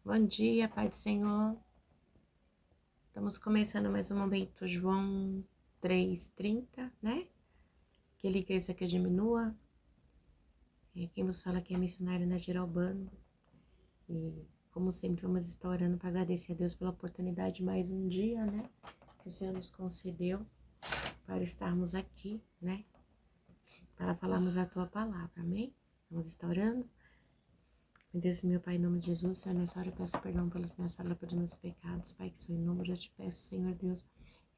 Bom dia, Pai do Senhor. Estamos começando mais um momento, João 3:30, né? Que ele cresça, que eu diminua. Quem vos fala aqui é missionário Nadir Albano. E, como sempre, vamos estar orando para agradecer a Deus pela oportunidade de mais um dia, né? Que o Senhor nos concedeu para estarmos aqui, né? Para falarmos a Tua palavra, amém? Vamos estar orando. Meu Deus, meu Pai, em nome de Jesus, Senhor, nessa hora eu peço perdão pelas minhas falhas, pelos meus pecados, Pai, que são inúmeros, eu te peço, Senhor Deus,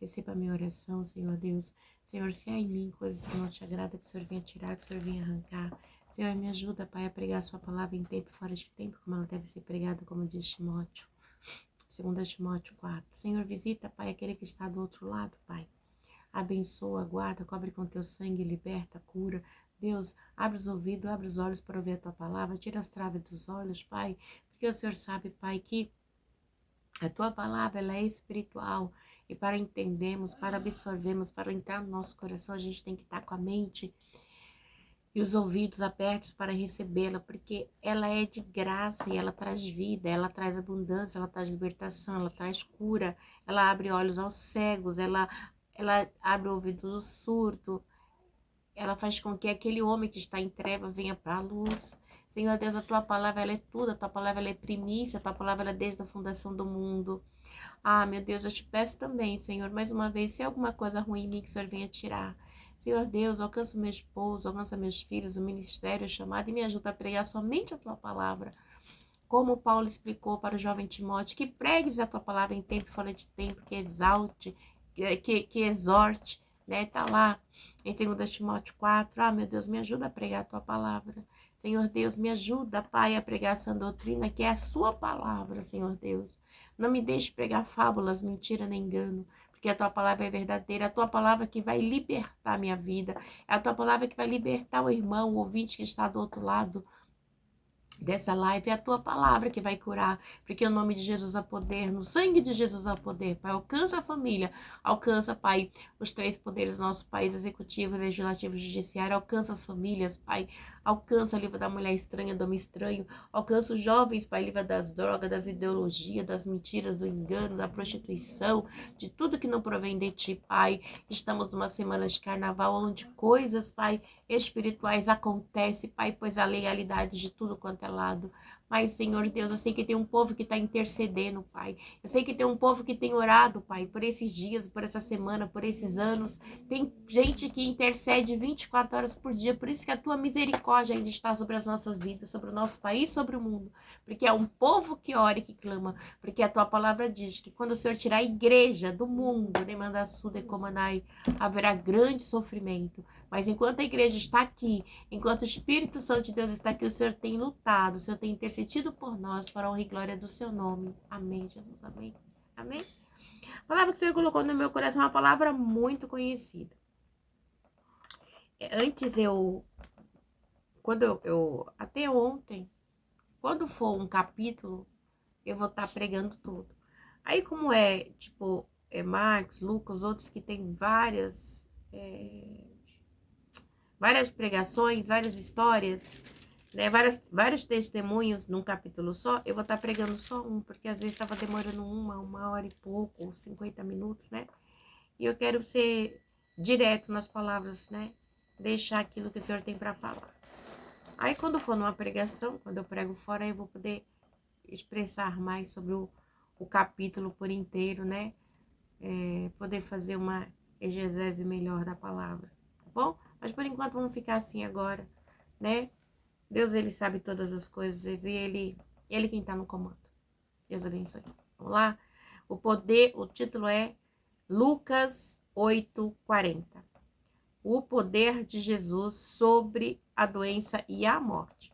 receba a minha oração, Senhor Deus. Senhor, se há em mim coisas que não te agrada, que o Senhor venha tirar, que o Senhor venha arrancar. Senhor, me ajuda, Pai, a pregar a sua palavra em tempo e fora de tempo, como ela deve ser pregada, como diz Timóteo. 2 Timóteo 4. Senhor, visita, Pai, aquele que está do outro lado, Pai. Abençoa, guarda, cobre com teu sangue, liberta, cura. Deus, abre os ouvidos, abre os olhos para ouvir a tua palavra, tira as traves dos olhos, Pai, porque o Senhor sabe, Pai, que a tua palavra ela é espiritual e para entendermos, para absorvermos, para entrar no nosso coração, a gente tem que estar com a mente e os ouvidos abertos para recebê-la, porque ela é de graça e ela traz vida, ela traz abundância, ela traz libertação, ela traz cura, ela abre olhos aos cegos, ela abre o ouvido do surdo, ela faz com que aquele homem que está em treva venha para a luz. Senhor Deus, a tua palavra ela é tudo, a tua palavra ela é primícia, a tua palavra ela é desde a fundação do mundo. Ah, meu Deus, eu te peço também, Senhor, mais uma vez, se há alguma coisa ruim em mim que o Senhor venha tirar. Senhor Deus, alcança o meu esposo, alcança meus filhos, o ministério, o chamado, e me ajuda a pregar somente a tua palavra. Como Paulo explicou para o jovem Timóteo, que pregues a tua palavra em tempo e fora de tempo, que exalte, que exorte, né? Tá lá em 2 Timóteo 4. Ah, meu Deus, me ajuda a pregar a tua palavra. Senhor Deus, me ajuda, Pai, a pregar essa doutrina que é a sua palavra, Senhor Deus. Não me deixe pregar fábulas, mentira nem engano, porque a tua palavra é verdadeira, a tua palavra que vai libertar minha vida, é a tua palavra que vai libertar o irmão, o ouvinte que está do outro lado dessa live, é a tua palavra que vai curar, porque o nome de Jesus há poder, no sangue de Jesus há poder, Pai, alcança a família, alcança, Pai, os três poderes do nosso país, executivo, legislativo, judiciário, alcança as famílias, Pai, alcança, livra da mulher estranha, do homem estranho, alcança os jovens, Pai, livra das drogas, das ideologias, das mentiras, do engano, da prostituição, de tudo que não provém de Ti, Pai. Estamos numa semana de carnaval, onde coisas, Pai, espirituais acontecem, Pai, pois a legalidade de tudo quanto é lado. Mas, Senhor Deus, eu sei que tem um povo que está intercedendo, Pai. Eu sei que tem um povo que tem orado, Pai, por esses dias, por essa semana, por esses anos. Tem gente que intercede 24 horas por dia. Por isso que a tua misericórdia ainda está sobre as nossas vidas, sobre o nosso país, sobre o mundo. Porque é um povo que ora e que clama. Porque a tua palavra diz que quando o Senhor tirar a igreja do mundo, haverá grande sofrimento. Mas enquanto a igreja está aqui, enquanto o Espírito Santo de Deus está aqui, o Senhor tem lutado, o Senhor tem intercedido por nós, para a honra e glória do seu nome. Amém, Jesus, amém. Amém. A palavra que o Senhor colocou no meu coração é uma palavra muito conhecida. Antes até ontem, quando for um capítulo, eu vou estar pregando tudo. Aí como Marcos, Lucas, outros que tem várias pregações, várias histórias, né, vários testemunhos num capítulo só, eu vou estar pregando só um, porque às vezes estava demorando uma hora e pouco, 50 minutos, né? E eu quero ser direto nas palavras, né? Deixar aquilo que o Senhor tem para falar. Aí quando for numa pregação, quando eu prego fora, eu vou poder expressar mais sobre o capítulo por inteiro, né? Poder fazer uma exegese melhor da palavra, tá bom? Mas por enquanto vamos ficar assim agora, né? Deus, ele sabe todas as coisas e ele quem tá no comando. Deus abençoe. Vamos lá? O título é Lucas 8:40. O poder de Jesus sobre a doença e a morte.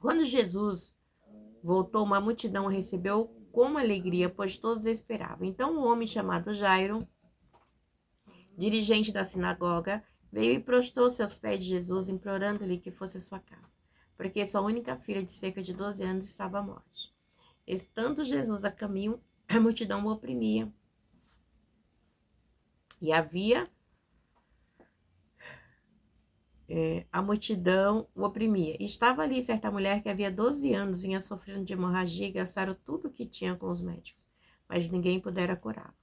Quando Jesus voltou, uma multidão o recebeu com alegria, pois todos esperavam. Então um homem chamado Jairo, dirigente da sinagoga, veio e prostrou-se aos pés de Jesus, implorando-lhe que fosse à sua casa, porque sua única filha de cerca de 12 anos estava à morte. Estando Jesus a caminho, a multidão o oprimia. E havia a multidão o oprimia. E estava ali certa mulher que havia 12 anos, vinha sofrendo de hemorragia e gastaram tudo o que tinha com os médicos, mas ninguém pudera curá-la.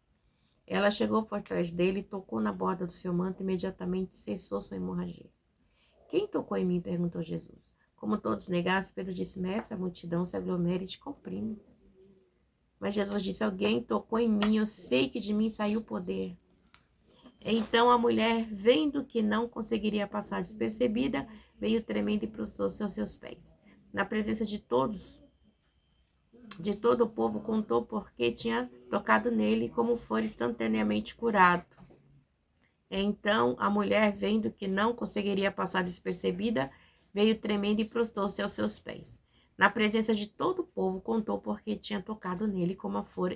Ela chegou por trás dele, tocou na borda do seu manto e imediatamente cessou sua hemorragia. Quem tocou em mim? Perguntou Jesus. Como todos negassem, Pedro disse, mestre, a multidão se aglomera e te comprime. Mas Jesus disse, alguém tocou em mim, eu sei que de mim saiu o poder. Então a mulher, vendo que não conseguiria passar despercebida, veio tremendo e prostrou-se aos seus pés. Na presença de todos, de todo o povo, contou porque tinha tocado nele, como fora instantaneamente curado. Então a mulher, vendo que não conseguiria passar despercebida, veio tremendo e prostrou-se aos seus pés. Na presença de todo o povo, contou porque tinha tocado nele, como fora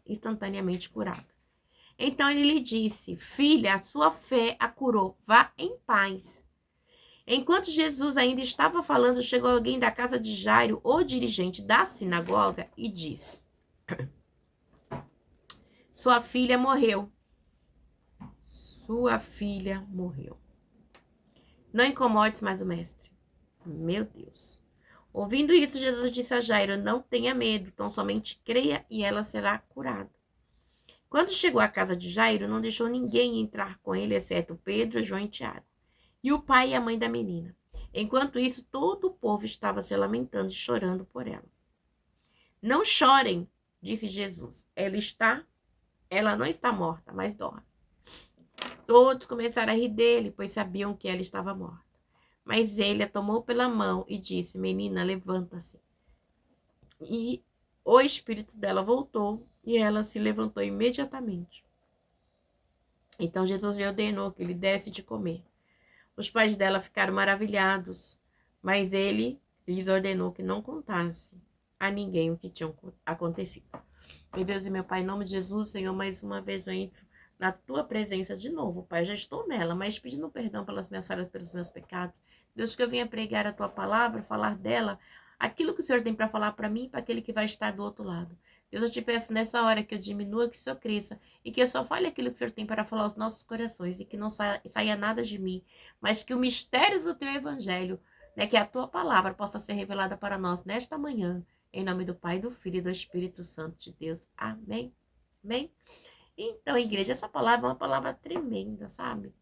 instantaneamente curado. Então ele lhe disse, filha, a sua fé a curou, vá em paz. Enquanto Jesus ainda estava falando, chegou alguém da casa de Jairo, o dirigente da sinagoga, e disse, sua filha morreu. Sua filha morreu. Não incomodes mais o mestre. Meu Deus. Ouvindo isso, Jesus disse a Jairo, não tenha medo, tão somente creia e ela será curada. Quando chegou à casa de Jairo, não deixou ninguém entrar com ele, exceto Pedro, João e Tiago, e o pai e a mãe da menina. Enquanto isso, todo o povo estava se lamentando e chorando por ela. Não chorem, disse Jesus. Ela não está morta, mas dorme. Todos começaram a rir dele, pois sabiam que ela estava morta. Mas ele a tomou pela mão e disse, menina, levanta-se. E o espírito dela voltou e ela se levantou imediatamente. Então Jesus lhe ordenou que ele desse de comer. Os pais dela ficaram maravilhados, mas ele lhes ordenou que não contasse a ninguém o que tinha acontecido. Meu Deus e meu Pai, em nome de Jesus, Senhor, mais uma vez eu entro na tua presença de novo, Pai. Eu já estou nela, mas pedindo perdão pelas minhas falhas, pelos meus pecados. Deus, que eu venha pregar a tua palavra, falar dela, aquilo que o Senhor tem para falar para mim e para aquele que vai estar do outro lado. Deus, eu te peço nessa hora que eu diminua, que o Senhor cresça e que eu só fale aquilo que o Senhor tem para falar aos nossos corações e que não saia nada de mim, mas que o mistério do teu evangelho, né, que a tua palavra possa ser revelada para nós nesta manhã. Em nome do Pai, do Filho e do Espírito Santo de Deus. Amém. Amém. Então, igreja, essa palavra é uma palavra tremenda, sabe?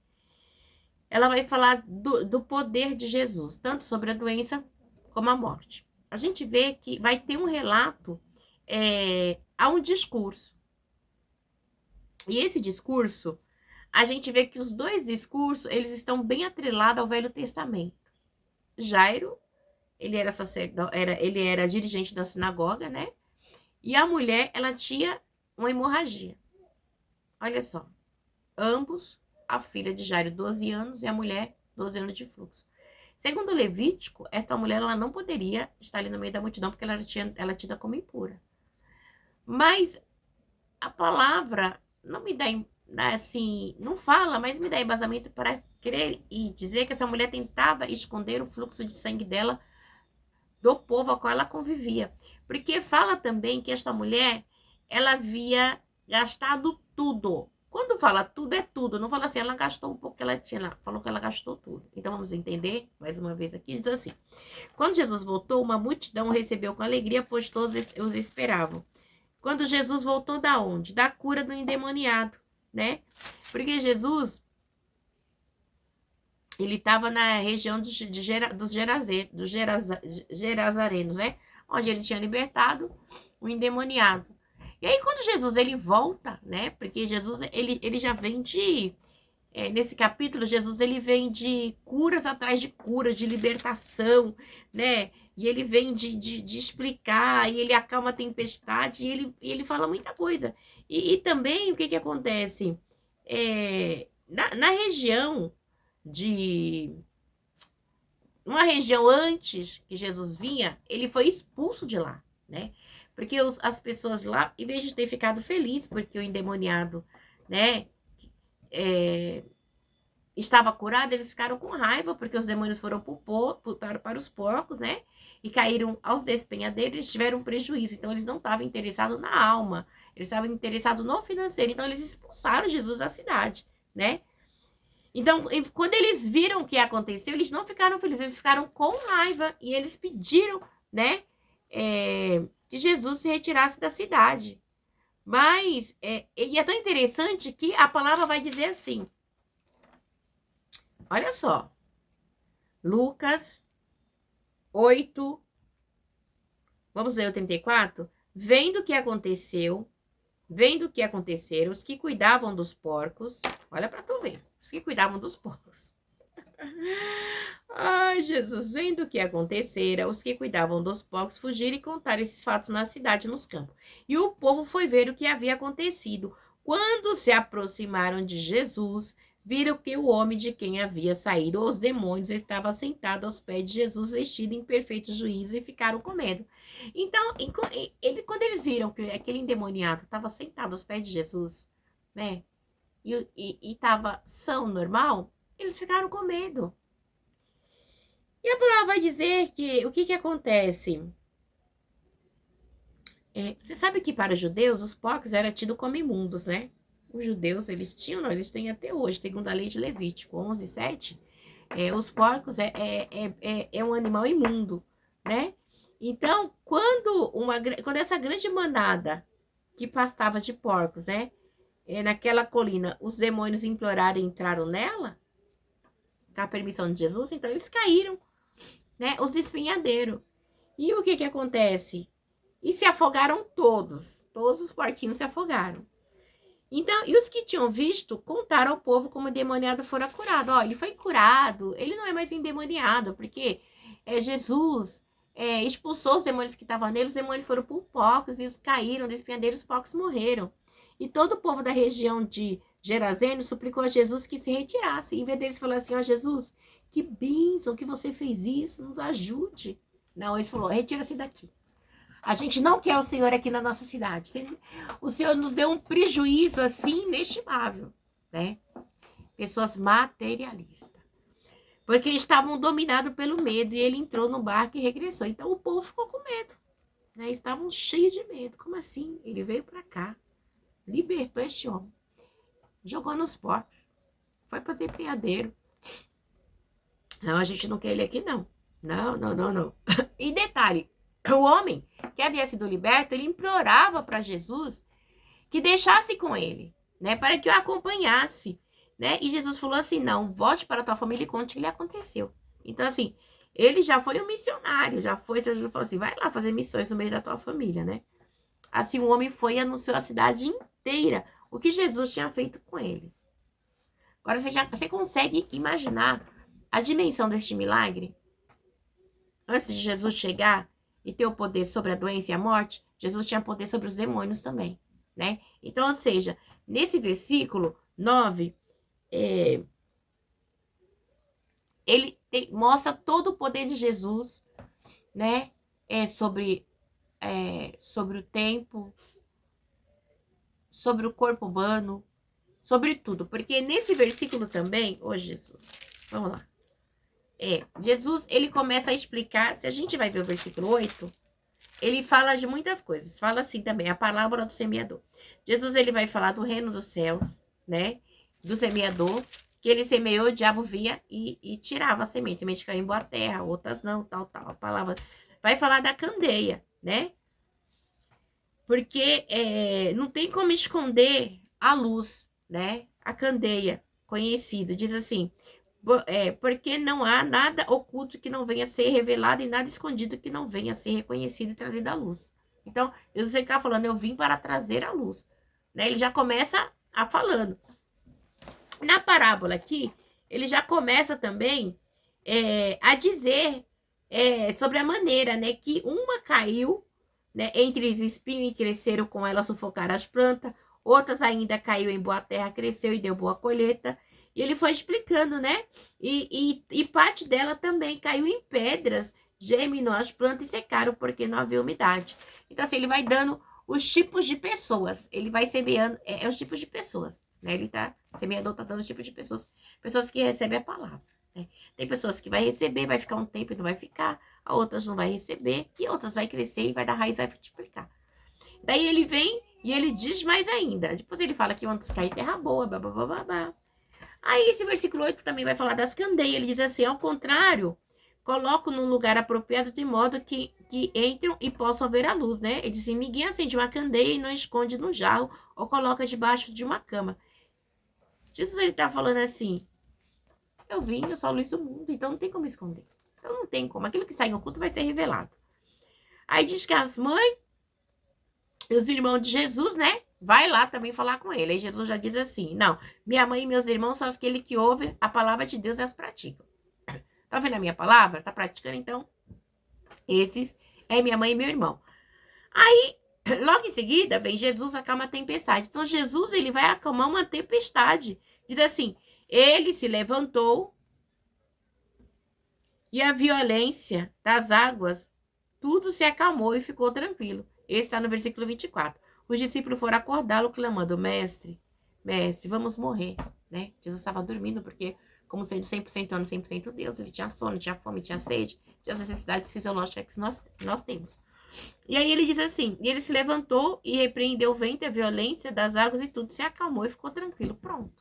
Ela vai falar do poder de Jesus, tanto sobre a doença como a morte. A gente vê que vai ter um relato, há um discurso. E esse discurso, a gente vê que os dois discursos, eles estão bem atrelados ao Velho Testamento. Jairo, ele era sacerdote, ele era dirigente da sinagoga, né? E a mulher, ela tinha uma hemorragia. Olha só, ambos, a filha de Jairo, 12 anos, e a mulher, 12 anos de fluxo. Segundo Levítico, essa mulher ela não poderia estar ali no meio da multidão, porque ela era tida como impura. Mas a palavra não me dá assim, não fala, mas me dá embasamento para crer e dizer que essa mulher tentava esconder o fluxo de sangue dela do povo ao qual ela convivia. Porque fala também que esta mulher, ela havia gastado tudo. Quando fala tudo, é tudo. Não fala assim, ela gastou um pouco que ela tinha. Ela falou que ela gastou tudo. Então, vamos entender, mais uma vez aqui, diz assim. Quando Jesus voltou, uma multidão o recebeu com alegria, pois todos os esperavam. Quando Jesus voltou da onde? Da cura do endemoniado, né? Porque Jesus, ele estava na região dos Gerazarenos, né? Onde ele tinha libertado o endemoniado. E aí, quando Jesus ele volta, né? Porque Jesus ele já vem de... nesse capítulo, Jesus ele vem de curas atrás de curas, de libertação, né? E ele vem de explicar, e ele acalma a tempestade, e ele fala muita coisa. E também, o que acontece? Na região de... Uma região antes que Jesus vinha, ele foi expulso de lá, né? Porque as pessoas lá, em vez de ter ficado felizes porque o endemoniado, né, estava curado, eles ficaram com raiva porque os demônios foram para os porcos, né? E caíram aos despenhadeiros, eles tiveram prejuízo. Então, eles não estavam interessados na alma, eles estavam interessados no financeiro. Então, eles expulsaram Jesus da cidade, né? Então, quando eles viram o que aconteceu, eles não ficaram felizes, eles ficaram com raiva e eles pediram, né, que Jesus se retirasse da cidade. Mas, e é tão interessante que a palavra vai dizer assim, olha só, Lucas 8, vamos ler o 34? Vendo o que aconteceu, vendo o que aconteceram, os que cuidavam dos porcos, olha para tu ver, os que cuidavam dos porcos. Ai, Jesus, vendo o que acontecera, os que cuidavam dos porcos fugiram e contaram esses fatos na cidade, nos campos. E o povo foi ver o que havia acontecido. Quando se aproximaram de Jesus, viram que o homem de quem havia saído os demônios estava sentado aos pés de Jesus, vestido em perfeito juízo, e ficaram com medo. Então, quando eles viram que aquele endemoniado estava sentado aos pés de Jesus, né, e estava são, normal, eles ficaram com medo. E a palavra vai dizer que o que acontece? Você sabe que para os judeus, os porcos eram tidos como imundos, né? Os judeus, eles tinham, não, eles têm até hoje, segundo a lei de Levítico 11:7, os porcos é um animal imundo, né? Então, quando essa grande manada que pastava de porcos, né? Naquela colina, os demônios imploraram e entraram nela, com a permissão de Jesus, então eles caíram, né? Os espinhadeiros. E o que acontece? E se afogaram todos os porquinhos se afogaram. Então, e os que tinham visto contaram ao povo como o endemoniado fora curado. Ó, ele foi curado, ele não é mais endemoniado, porque Jesus expulsou os demônios que estavam nele, os demônios foram por porcos, e os caíram do espinhadeiro, os porcos morreram. E todo o povo da região de Gerazeno suplicou a Jesus que se retirasse. Em vez deles falar assim, ó Jesus, que bênção que você fez isso, nos ajude. Não, ele falou, retira-se daqui. A gente não quer o Senhor aqui na nossa cidade. O Senhor nos deu um prejuízo assim inestimável, né? Pessoas materialistas. Porque estavam dominados pelo medo e ele entrou no barco e regressou. Então o povo ficou com medo, né? Estavam cheios de medo. Como assim? Ele veio para cá, libertou este homem, jogou nos porcos, foi para o empregadeiro. Não, a gente não quer ele aqui, não. Não, não, não, não. E detalhe, o homem que havia sido liberto, ele implorava para Jesus que deixasse com ele, né, para que o acompanhasse, né? E Jesus falou assim, não, volte para a tua família e conte o que lhe aconteceu. Então, assim, ele já foi um missionário, Jesus falou assim, vai lá fazer missões no meio da tua família, né? Assim, o homem foi e anunciou a cidade inteira o que Jesus tinha feito com ele. Agora, você consegue imaginar a dimensão deste milagre? Antes de Jesus chegar e ter o poder sobre a doença e a morte, Jesus tinha poder sobre os demônios também, né? Então, ou seja, nesse versículo 9, ele mostra todo o poder de Jesus, né? Sobre o tempo, sobre o corpo humano, sobre tudo. Porque nesse versículo também, Jesus, vamos lá. Jesus, ele começa a explicar, se a gente vai ver o versículo 8, ele fala de muitas coisas. Fala assim também, a palavra do semeador. Jesus, ele vai falar do reino dos céus, né? Do semeador, que ele semeou, o diabo via e tirava a semente. Semente caiu em boa terra, outras não, tal. A palavra vai falar da candeia, né? Porque não tem como esconder a luz, né? A candeia, conhecido. Diz assim, porque não há nada oculto que não venha a ser revelado e nada escondido que não venha a ser reconhecido e trazido à luz. Então, Jesus está falando, eu vim para trazer a luz. Né? Ele já começa a falando. Na parábola aqui, ele já começa também a dizer sobre a maneira, né, que uma caiu, né, entre os espinhos e cresceram com ela, sufocaram as plantas, outras ainda caiu em boa terra, cresceu e deu boa colheita. E ele foi explicando, né? E parte dela também caiu em pedras, germinou as plantas e secaram porque não havia umidade. Então, assim, ele vai dando os tipos de pessoas. Ele vai semeando os tipos de pessoas, né? Semeador tá dando os tipos de pessoas. Pessoas que recebem a palavra, né? Tem pessoas que vai receber, vai ficar um tempo e não vai ficar. A outras não vai receber. E outras vai crescer e vai dar raiz e vai multiplicar. Daí ele vem e ele diz mais ainda. Depois ele fala que outros caem em terra boa, babá. Aí esse versículo 8 também vai falar das candeias. Ele diz assim, ao contrário, coloco num lugar apropriado de modo que entram e possam ver a luz, né? Ele diz assim, ninguém acende uma candeia e não esconde no jarro ou coloca debaixo de uma cama. Jesus, ele tá falando assim, eu vim, eu sou a luz do mundo, então não tem como esconder. Então não tem como, aquilo que sai em oculto vai ser revelado. Aí diz que as mães e os irmãos de Jesus, né? Vai lá também falar com ele. Aí Jesus já diz assim, não, minha mãe e meus irmãos são aqueles que ouvem a palavra de Deus e as praticam. Tá vendo a minha palavra? Tá praticando, então? Esses é minha mãe e meu irmão. Aí, logo em seguida, vem Jesus acalma a tempestade. Então, Jesus, ele vai acalmar uma tempestade. Diz assim, ele se levantou e a violência das águas, tudo se acalmou e ficou tranquilo. Esse está no versículo 24. Os discípulos foram acordá-lo, clamando, mestre, mestre, vamos morrer, né? Jesus estava dormindo, porque, como sendo 100% homem, 100% Deus, ele tinha sono, tinha fome, tinha sede, tinha as necessidades fisiológicas que nós temos. E aí ele diz assim, e ele se levantou e repreendeu o vento e a violência das águas e tudo se acalmou e ficou tranquilo. Pronto.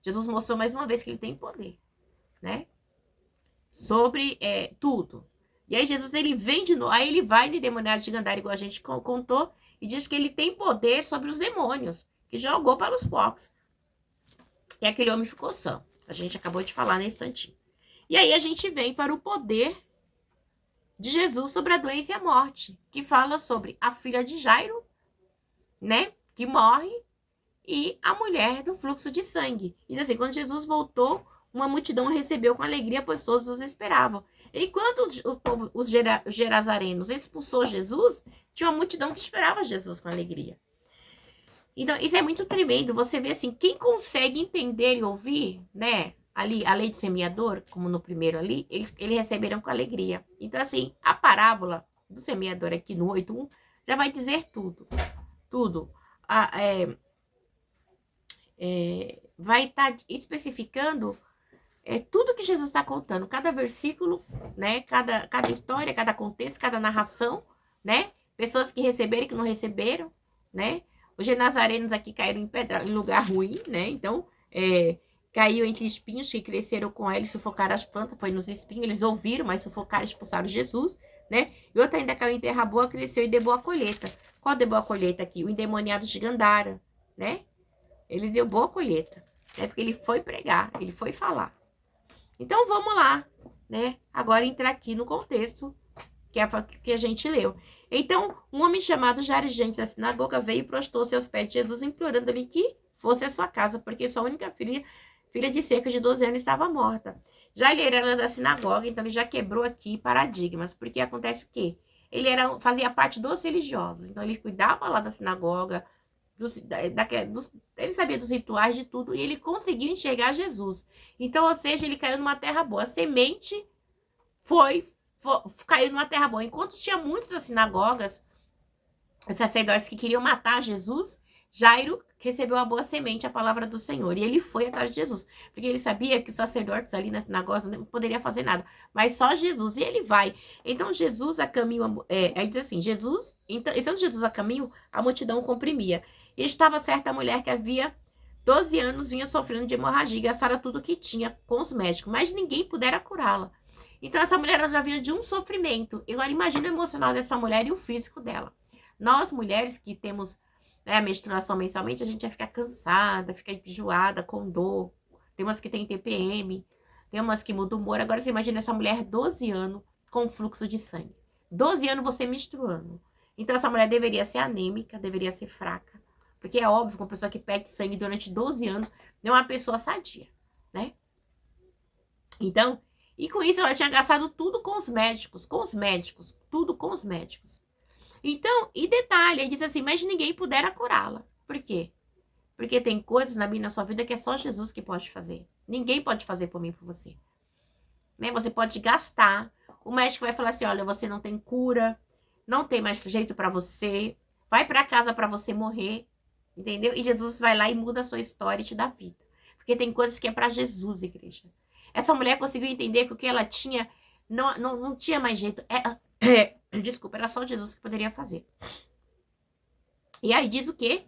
Jesus mostrou mais uma vez que ele tem poder, né? Sobre tudo. E aí Jesus, ele vem de novo, aí ele vai de demoniado de Gandara, igual a gente contou, e diz que ele tem poder sobre os demônios, que jogou para os porcos. E aquele homem ficou são. A gente acabou de falar nesse instantinho. E aí a gente vem para o poder de Jesus sobre a doença e a morte, que fala sobre a filha de Jairo, né, que morre, e a mulher do fluxo de sangue. E assim, quando Jesus voltou, uma multidão o recebeu com alegria, pois todos os esperavam. Enquanto os gerazarenos expulsou Jesus, tinha uma multidão que esperava Jesus com alegria. Então, isso é muito tremendo. Você vê assim, quem consegue entender e ouvir, né? Ali, a lei do semeador, como no primeiro ali, eles receberam com alegria. Então, assim, a parábola do semeador aqui no 8.1 já vai dizer tudo. Tudo. Vai estar especificando tudo que Jesus está contando. Cada versículo, né? Cada história, cada contexto, cada narração, né? Pessoas que receberam e que não receberam, né? Os genazarenos aqui caíram em lugar ruim, né? Então, caiu entre espinhos que cresceram com ela e sufocaram as plantas. Foi nos espinhos, eles ouviram, mas sufocaram e expulsaram Jesus, né? E outra ainda caiu em terra boa, cresceu e deu boa colheita. Qual deu boa colheita aqui? O endemoniado de Gandara, né? Ele deu boa colheita, né? Porque ele foi pregar, ele foi falar. Então, vamos lá, né? Agora entrar aqui no contexto que a gente leu. Então, um homem chamado Jairo, gente da sinagoga, veio e prostou-se aos pés de Jesus, implorando-lhe que fosse à sua casa, porque sua única filha de cerca de 12 anos, estava morta. Já ele era da sinagoga, então ele já quebrou aqui paradigmas, porque acontece o quê? Ele fazia parte dos religiosos, então ele cuidava lá da sinagoga, ele sabia dos rituais, de tudo, e ele conseguiu enxergar Jesus. Então, ou seja, ele caiu numa terra boa. A semente caiu numa terra boa. Enquanto tinha muitos das sinagogas, sacerdotes que queriam matar Jesus, Jairo recebeu a boa semente, a palavra do Senhor. E ele foi atrás de Jesus. Porque ele sabia que os sacerdotes ali na sinagoga não poderiam fazer nada. Mas só Jesus. E ele vai. Então, Jesus a caminho... aí diz assim, Jesus... Então, estando Jesus a caminho, a multidão o comprimia. E estava certa mulher que havia 12 anos, vinha sofrendo de hemorragia, e gastara tudo que tinha com os médicos. Mas ninguém pudera curá-la. Então, essa mulher já vinha de um sofrimento. Agora, imagina o emocional dessa mulher e o físico dela. Nós, mulheres que temos a menstruação mensalmente, a gente já fica cansada, fica enjoada, com dor. Tem umas que tem TPM, tem umas que mudam o humor. Agora, você imagina essa mulher 12 anos com fluxo de sangue. 12 anos você menstruando. Então, essa mulher deveria ser anêmica, deveria ser fraca. Porque é óbvio que uma pessoa que perde sangue durante 12 anos não é uma pessoa sadia, né? Então, e com isso ela tinha gastado tudo com os médicos, tudo com os médicos. Então, e detalhe, ele diz assim, mas ninguém pudera curá-la. Por quê? Porque tem coisas na sua vida que é só Jesus que pode fazer. Ninguém pode fazer por mim, por você. Né? Você pode gastar. O médico vai falar assim, olha, você não tem cura, não tem mais jeito para você, vai para casa para você morrer, entendeu? E Jesus vai lá e muda a sua história e te dá vida. Porque tem coisas que é para Jesus, igreja. Essa mulher conseguiu entender que o que ela tinha não tinha mais jeito. Desculpa, era só Jesus que poderia fazer. E aí diz o quê?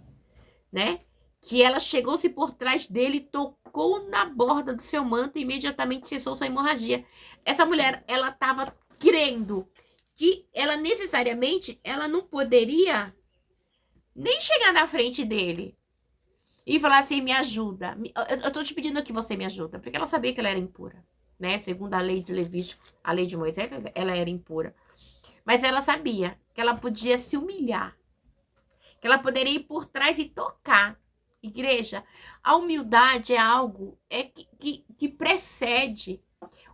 Né? que ela chegou-se por trás dele, tocou na borda do seu manto e imediatamente cessou sua hemorragia. Essa mulher, ela estava crendo que ela necessariamente, ela não poderia nem chegar na frente dele e falar assim, me ajuda. Eu tô te pedindo que você me ajuda, porque ela sabia que ela era impura, né? Segundo a lei de Levítico, a lei de Moisés, ela era impura. Mas ela sabia que ela podia se humilhar, que ela poderia ir por trás e tocar. Igreja, a humildade é algo que precede.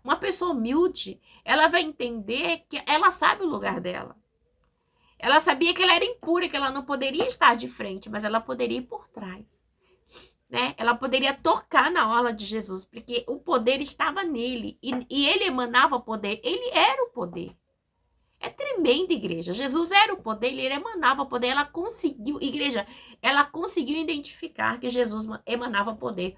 Uma pessoa humilde, ela vai entender que ela sabe o lugar dela. Ela sabia que ela era impura, que ela não poderia estar de frente, mas ela poderia ir por trás. Né? Ela poderia tocar na orla de Jesus, porque o poder estava nele. E ele emanava poder. Ele era o poder. É tremenda, igreja. Jesus era o poder, ele emanava poder. Ela conseguiu, igreja, ela conseguiu identificar que Jesus emanava poder.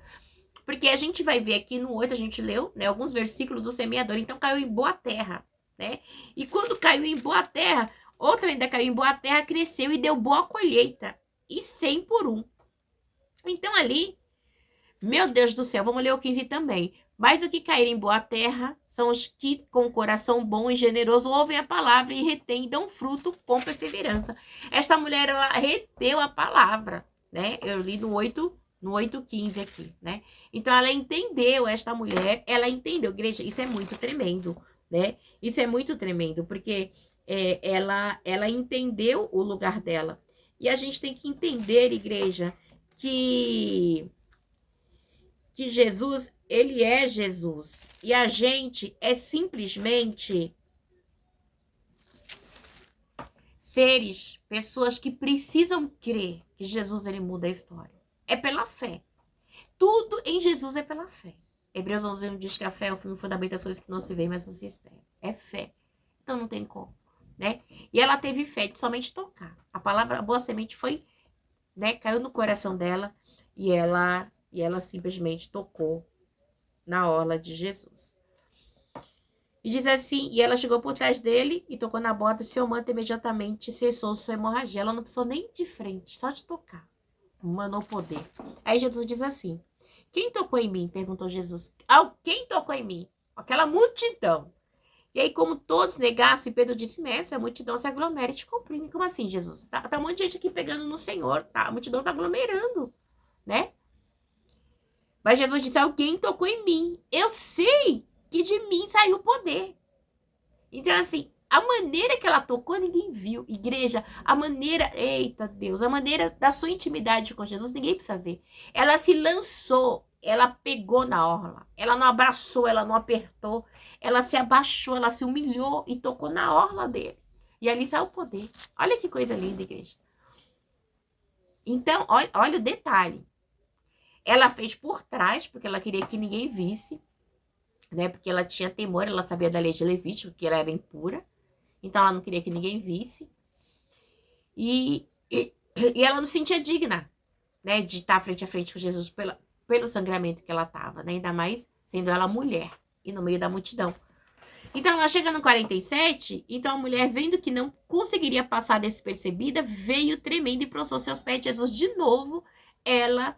Porque a gente vai ver aqui no 8, a gente leu, né, alguns versículos do semeador. Então caiu em boa terra, né? E quando caiu em boa terra, outra ainda caiu em boa terra, cresceu e deu boa colheita. E 100 por 1. Então ali, meu Deus do céu, vamos ler o 15 também. Mas o que cair em boa terra são os que, com coração bom e generoso, ouvem a palavra e retêm e dão fruto com perseverança. Esta mulher, ela reteu a palavra, né? Eu li no 8:15 aqui, né? Então, ela entendeu, esta mulher, ela entendeu. Igreja, isso é muito tremendo, né? Isso é muito tremendo, porque ela entendeu o lugar dela. E a gente tem que entender, igreja, que Jesus, ele é Jesus. E a gente é simplesmente seres, pessoas que precisam crer que Jesus, ele muda a história. É pela fé. Tudo em Jesus é pela fé. Hebreus 11:1 diz que a fé é o firme fundamento das coisas que não se vê, mas não se espera. É fé. Então não tem como, né? E ela teve fé de somente tocar. A palavra, a boa semente foi, né, caiu no coração dela e ela simplesmente tocou na orla de Jesus. E diz assim, e ela chegou por trás dele e tocou na borda, e seu manto imediatamente cessou sua hemorragia. Ela não precisou nem de frente, só de tocar. Manou poder. Aí Jesus diz assim, quem tocou em mim? Perguntou Jesus. Quem tocou em mim? Aquela multidão. E aí, como todos negassem, Pedro disse, mestre, a multidão se aglomera e te comprime. Como assim, Jesus? Tá um monte de gente aqui pegando no Senhor, tá? A multidão tá aglomerando, né? Mas Jesus disse, alguém tocou em mim. Eu sei que de mim saiu o poder. Então, assim, a maneira que ela tocou, ninguém viu. Igreja, a maneira, eita Deus, a maneira da sua intimidade com Jesus, ninguém precisa ver. Ela se lançou, ela pegou na orla. Ela não abraçou, ela não apertou. Ela se abaixou, ela se humilhou e tocou na orla dele. E ali saiu o poder. Olha que coisa linda, igreja. Então, olha o detalhe. Ela fez por trás, porque ela queria que ninguém visse, né? Porque ela tinha temor, ela sabia da lei de Levítico, que ela era impura. Então, ela não queria que ninguém visse. E ela não se sentia digna, né? De estar frente a frente com Jesus pelo sangramento que ela estava, né? Ainda mais sendo ela mulher e no meio da multidão. Então, ela chega no 47, então a mulher, vendo que não conseguiria passar despercebida, veio tremendo e prostrou seus pés de Jesus de novo. Ela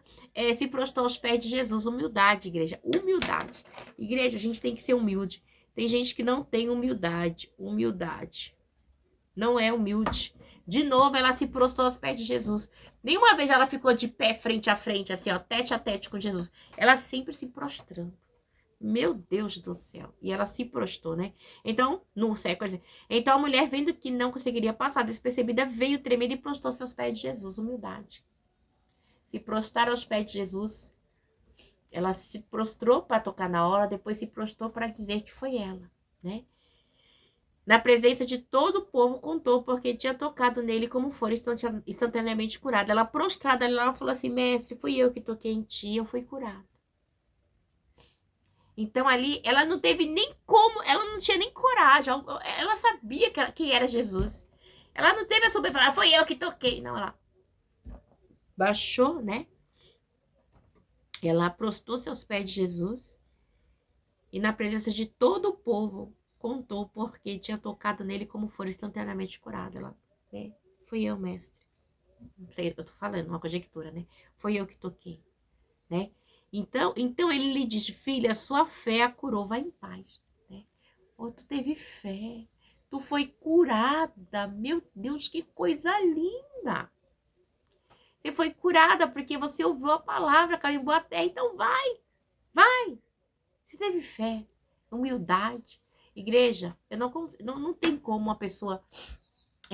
se prostrou aos pés de Jesus. Humildade, igreja. Humildade. Igreja, a gente tem que ser humilde. Tem gente que não tem humildade. Humildade. Não é humilde. De novo, ela se prostrou aos pés de Jesus. Nenhuma vez ela ficou de pé, frente a frente, assim, ó, tete a tete com Jesus. Ela sempre se prostrando. Meu Deus do céu. E ela se prostrou, né? Então, no século, então a mulher, vendo que não conseguiria passar despercebida, veio tremendo e prostrou seus pés de Jesus. Humildade. Se prostrar aos pés de Jesus. Ela se prostrou para tocar na hora, depois se prostrou para dizer que foi ela, né? Na presença de todo o povo, contou porque tinha tocado nele como fora instantaneamente curada. Ela prostrada, ela falou assim, mestre, fui eu que toquei em ti, eu fui curada. Então ali, ela não teve nem como, ela não tinha nem coragem, ela sabia quem era Jesus. Ela não teve a soberba, falar, foi eu que toquei. Não, ela baixou, né? Ela prostrou seus pés de Jesus e na presença de todo o povo, contou porque tinha tocado nele como fora instantaneamente curada. Ela, fui eu, mestre. Não sei, eu tô falando, uma conjectura, né? Foi eu que toquei, né? Então ele lhe disse, filha, sua fé a curou, vai em paz, né? Oh, tu teve fé, tu foi curada, meu Deus, que coisa linda! Você foi curada porque você ouviu a palavra, caiu em boa terra, então vai, vai! Você teve fé, humildade. Igreja, eu não tem como uma pessoa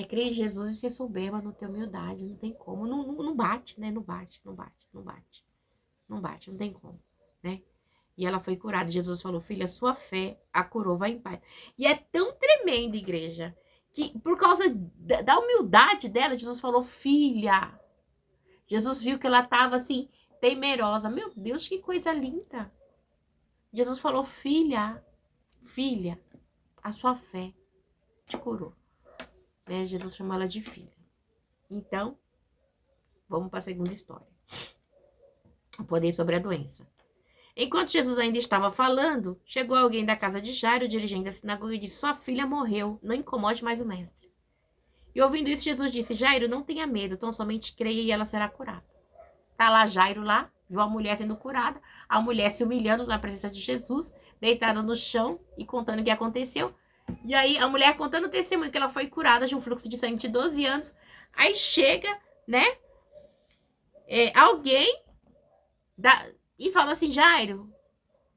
crer em Jesus e ser soberba, não ter humildade, não tem como, não bate, né? Não bate, não bate, não bate, não bate, não tem como, né? E ela foi curada. Jesus falou, filha, sua fé a curou, vai em paz. E é tão tremenda, igreja, que por causa da humildade dela, Jesus falou, filha. Jesus viu que ela estava assim, temerosa. Meu Deus, que coisa linda. Jesus falou, filha, filha, a sua fé te curou. Né? Jesus chamou ela de filha. Então, vamos para a segunda história. O poder sobre a doença. Enquanto Jesus ainda estava falando, chegou alguém da casa de Jairo, dirigente da sinagoga, e disse, sua filha morreu, não incomode mais o mestre. E ouvindo isso, Jesus disse, Jairo, não tenha medo, tão somente creia e ela será curada. Tá lá Jairo lá, viu a mulher sendo curada, a mulher se humilhando na presença de Jesus, deitada no chão e contando o que aconteceu. E aí a mulher contando o testemunho que ela foi curada de um fluxo de sangue de 12 anos. Aí chega, né, alguém e fala assim, Jairo,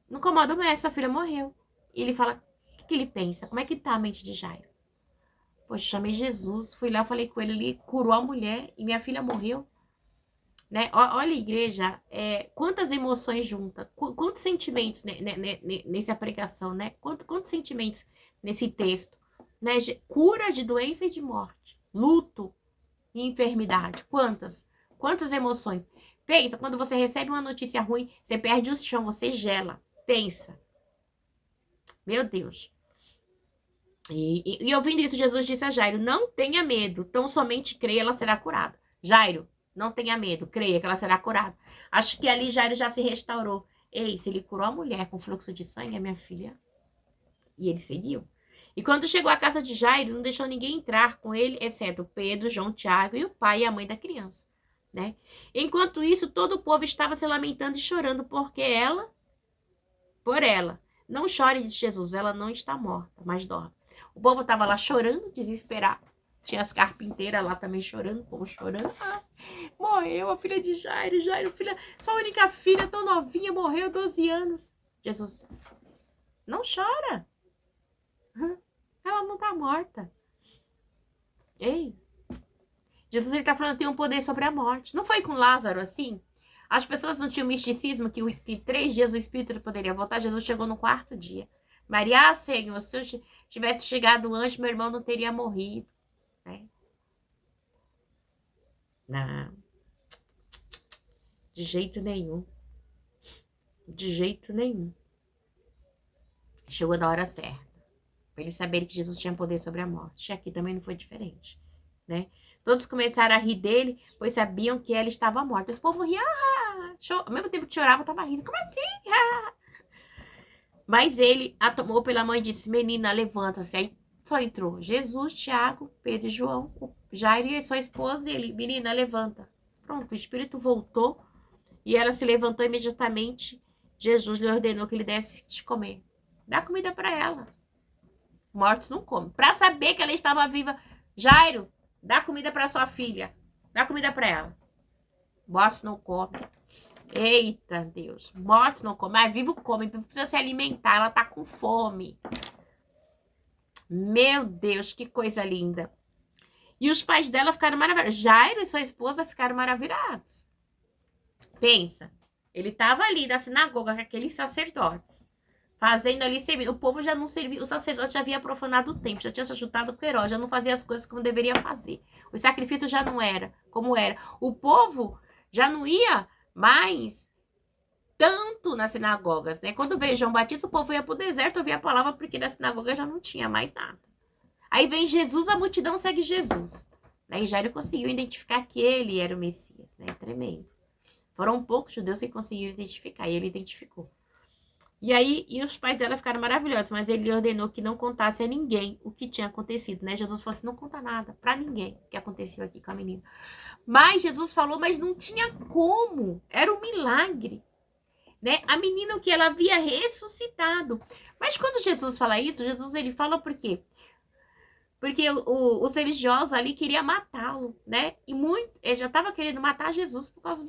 não incomoda o mestre, sua filha morreu. E ele fala, o que ele pensa? Como é que tá a mente de Jairo? Poxa, chamei Jesus, fui lá, falei com ele, ele curou a mulher e minha filha morreu. Né? Olha, igreja, quantas emoções juntas, quantos sentimentos nessa pregação, né? Quantos sentimentos nesse texto, né? Cura de doença e de morte, luto e enfermidade, quantas emoções. Pensa, quando você recebe uma notícia ruim, você perde o chão, você gela. Pensa, meu Deus. E ouvindo isso, Jesus disse a Jairo, não tenha medo, tão somente creia, ela será curada. Jairo, não tenha medo, creia que ela será curada. Acho que ali Jairo já se restaurou. Ei, se ele curou a mulher com fluxo de sangue, é minha filha. E ele seguiu. E quando chegou à casa de Jairo, não deixou ninguém entrar com ele, exceto Pedro, João, Tiago e o pai e a mãe da criança. Né? Enquanto isso, todo o povo estava se lamentando e chorando por ela. Não chore, disse Jesus, ela não está morta, mas dorme. O povo estava lá chorando, desesperado. Tinha as carpinteiras lá também chorando, o povo chorando. Ah, morreu a filha de Jairo, filha, sua única filha tão novinha, morreu 12 anos. Jesus, não chora. Ela não está morta. Ei, Jesus ele está falando que tem um poder sobre a morte. Não foi com Lázaro assim? As pessoas não tinham misticismo que 3 dias o espírito poderia voltar. Jesus chegou no 4º dia. Maria, Senhor, se eu tivesse chegado antes, meu irmão não teria morrido. Né? Não, de jeito nenhum. De jeito nenhum. Chegou na hora certa. Para eles saberem que Jesus tinha poder sobre a morte. Aqui também não foi diferente. Né? Todos começaram a rir dele, pois sabiam que ela estava morta. Os povos riam. Ao mesmo tempo que chorava, estava rindo. Como assim? Mas ele a tomou pela mão e disse, menina, levanta-se. Aí só entrou Jesus, Tiago, Pedro e João, o Jairo e sua esposa. E ele, menina, levanta. Pronto, o espírito voltou e ela se levantou imediatamente. Jesus lhe ordenou que lhe desse de comer. Dá comida para ela. Mortos não comem. Para saber que ela estava viva, Jairo, dá comida para sua filha. Dá comida para ela. Mortos não comem. Eita, Deus. Mortos não comem. Mas vivo come. Precisa se alimentar. Ela tá com fome. Meu Deus, que coisa linda. E os pais dela ficaram maravilhados. Jairo e sua esposa ficaram maravilhados. Pensa. Ele estava ali na sinagoga com aqueles sacerdotes. Fazendo ali servindo. O povo já não servia. O sacerdote já havia profanado o templo. Já tinha se ajudado com o herói. Já não fazia as coisas como deveria fazer. O sacrifício já não era como era. O povo já não ia mais tanto nas sinagogas, né? Quando veio João Batista, o povo ia para o deserto ouvir a palavra, porque na sinagoga já não tinha mais nada. Aí vem Jesus, a multidão segue Jesus. Né? E Jairo conseguiu identificar que ele era o Messias, né? Tremendo. Foram poucos judeus que conseguiram identificar, e ele identificou. E aí, e os pais dela ficaram maravilhosos, mas ele ordenou que não contasse a ninguém o que tinha acontecido, né? Jesus falou assim, não conta nada pra ninguém o que aconteceu aqui com a menina. Mas Jesus falou, mas não tinha como, era um milagre, né? A menina, o que ela havia ressuscitado. Mas quando Jesus fala isso, Jesus ele fala por quê? Porque os religiosos ali queriam matá-lo, né? E muito, ele já estava querendo matar Jesus por causa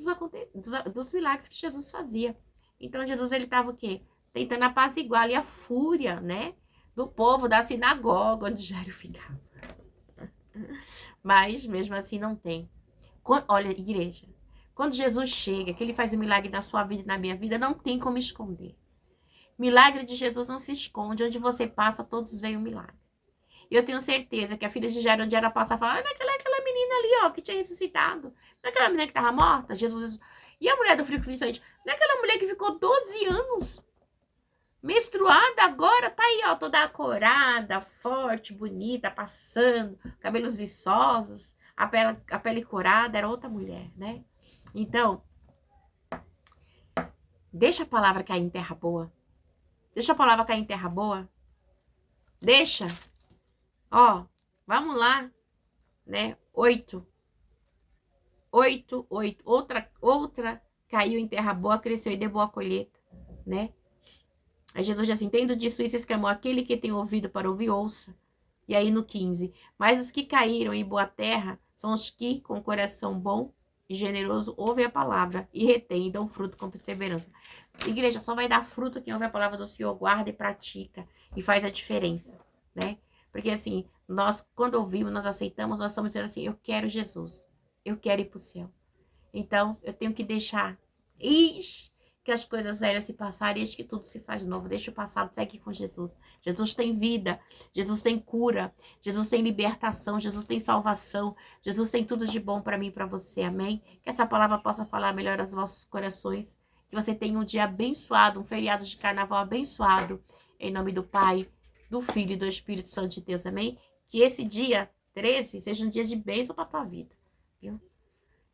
dos milagres que Jesus fazia. Então Jesus ele estava o quê? Tentando apaziguar ali a fúria, né? Do povo da sinagoga onde Jairo ficava. Mas mesmo assim não tem. Olha, igreja, quando Jesus chega, que ele faz um milagre na sua vida e na minha vida, não tem como esconder. Milagre de Jesus não se esconde. Onde você passa, todos veem o milagre. Eu tenho certeza que a filha de Jairo, onde ela passa, fala, ah, naquela menina ali, ó, que tinha ressuscitado. Naquela menina que estava morta, Jesus. E a mulher do frico distante, naquela mulher que ficou 12 anos menstruada agora, tá aí, ó, toda corada, forte, bonita, passando, cabelos viçosos, a pele corada, era outra mulher, né? Então, deixa a palavra cair em terra boa. Deixa a palavra cair em terra boa. Deixa. Ó, vamos lá, né? 8. 8, 8. Outra caiu em terra boa, cresceu e deu boa colheita, né? Aí Jesus já assim, tendo disso isso, exclamou, aquele que tem ouvido para ouvir, ouça. E aí no 15, mas os que caíram em boa terra são os que, com coração bom e generoso, ouvem a palavra e retêm e dão fruto com perseverança. Igreja, só vai dar fruto quem ouve a palavra do Senhor, guarda e pratica e faz a diferença, né? Porque assim, nós, quando ouvimos, nós aceitamos, nós estamos dizendo assim, eu quero Jesus, eu quero ir para o céu. Então, eu tenho que deixar. Eis que as coisas velhas se passarem, eis que tudo se faz novo. Deixa o passado, segue com Jesus. Jesus tem vida, Jesus tem cura, Jesus tem libertação, Jesus tem salvação, Jesus tem tudo de bom para mim e para você, amém? Que essa palavra possa falar melhor aos vossos corações. Que você tenha um dia abençoado, um feriado de carnaval abençoado. Em nome do Pai, do Filho e do Espírito Santo de Deus, amém? Que esse dia 13 seja um dia de bênção para tua vida, viu?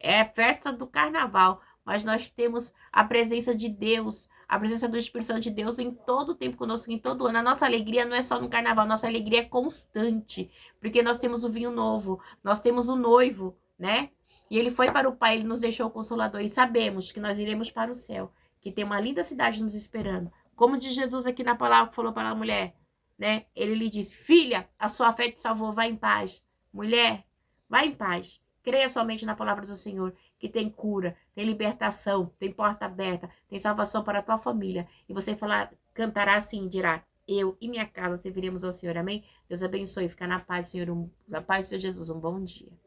É festa do carnaval, mas nós temos a presença de Deus, a presença do Espírito Santo de Deus em todo o tempo conosco, em todo ano. A nossa alegria não é só no carnaval, nossa alegria é constante, porque nós temos o vinho novo, nós temos o noivo, né? E ele foi para o Pai, ele nos deixou o Consolador, e sabemos que nós iremos para o céu, que tem uma linda cidade nos esperando. Como diz Jesus aqui na palavra, falou para a mulher, né? Ele lhe disse, filha, a sua fé te salvou, vá em paz. Mulher, vá em paz. Creia somente na palavra do Senhor, que tem cura, tem libertação, tem porta aberta, tem salvação para a tua família. E você cantará assim e dirá, eu e minha casa serviremos ao Senhor. Amém? Deus abençoe. Fica na paz, Senhor. Na paz do Senhor Jesus. Um bom dia.